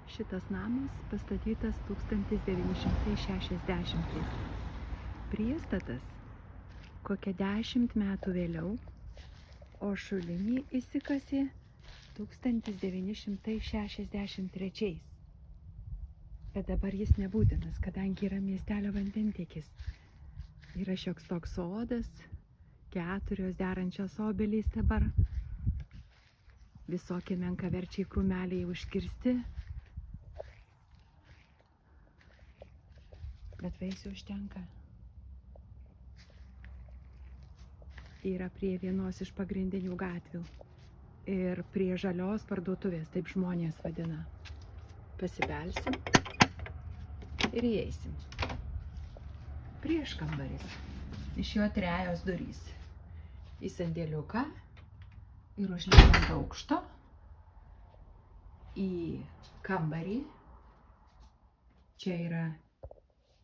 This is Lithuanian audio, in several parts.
Šitas namas pastatytas 1960. Priestatas kokią 10 metų vėliau, o šulinį įsikasė 1963. Bet dabar jis nebūtinas, kadangi yra miestelio vandentiekis. Yra šioks toks sodas, 4 derančios obelys dabar, visokie menkaverčiai krūmeliai užkirsti, bet vaisių užtenka. Yra prie vienos iš pagrindinių gatvių ir prie žalios parduotuvės, taip žmonės vadina. Pasibelsim ir įeisim. Prieškambaris. Iš jo 3 durys. Į sandėliuką ir užlipant aukšto į kambarį. Čia yra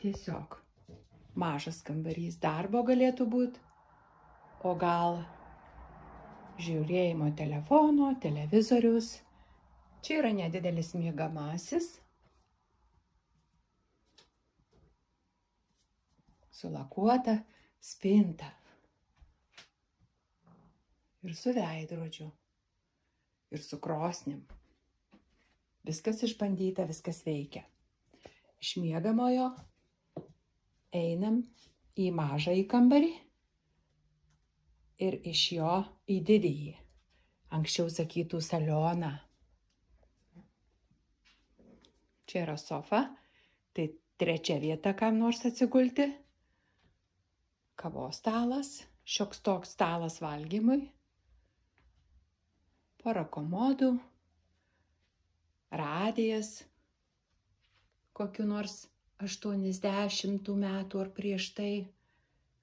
tiesiog mažas kambarys, darbo galėtų būti, o gal žiūrėjimo telefono, televizorius. Čia yra nedidelis miegamasis, sulakuota spinta ir su veidrodžiu, ir su krosnim. Viskas išbandyta, viskas veikia. Iš miegamojo einam į mažąjį kambarį ir iš jo į didįjį, anksčiau sakytų salioną. Čia yra sofa, tai 3 vieta kam nors atsigulti. Kavos stalas, šioks toks stalas valgymui, pora komodų, radijas, kokiu nors 80 metų ar prieš tai,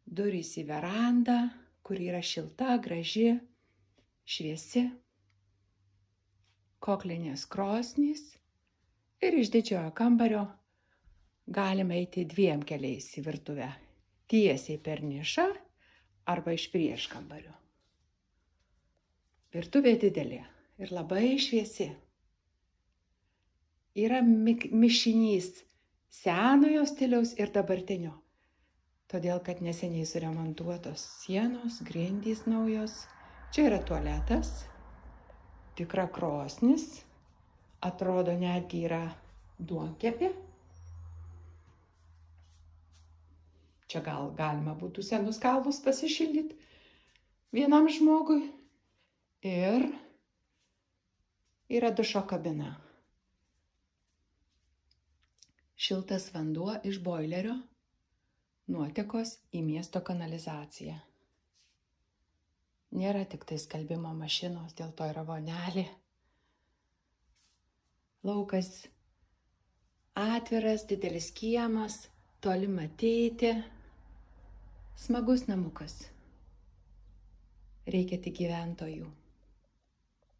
durys į verandą, kur yra šilta, graži, šviesi, koklinės krosnys ir iš didžiojo kambario galime eiti 2 keliais į virtuvę. Tiesiai per nišą arba iš prieškambario. Virtuvė didelė ir labai šviesi. Yra mišinys senojo stiliaus ir dabartinio. Todėl, kad neseniai suremontuotos sienos, grindys naujos. Čia yra tualetas, tikra krosnis, atrodo netgi yra duonkepė. Čia gal galima būtų senus kaulus pasišildyti vienam žmogui. Ir yra dušo kabina. Šiltas vanduo iš boilerio, nuotekos į miesto kanalizaciją. Nėra tik tai skalbimo mašinos, dėl to yra vonelė. Laukas atviras, didelis kiemas, toli matyti. Smagus namukas. Reikia tik gyventojų.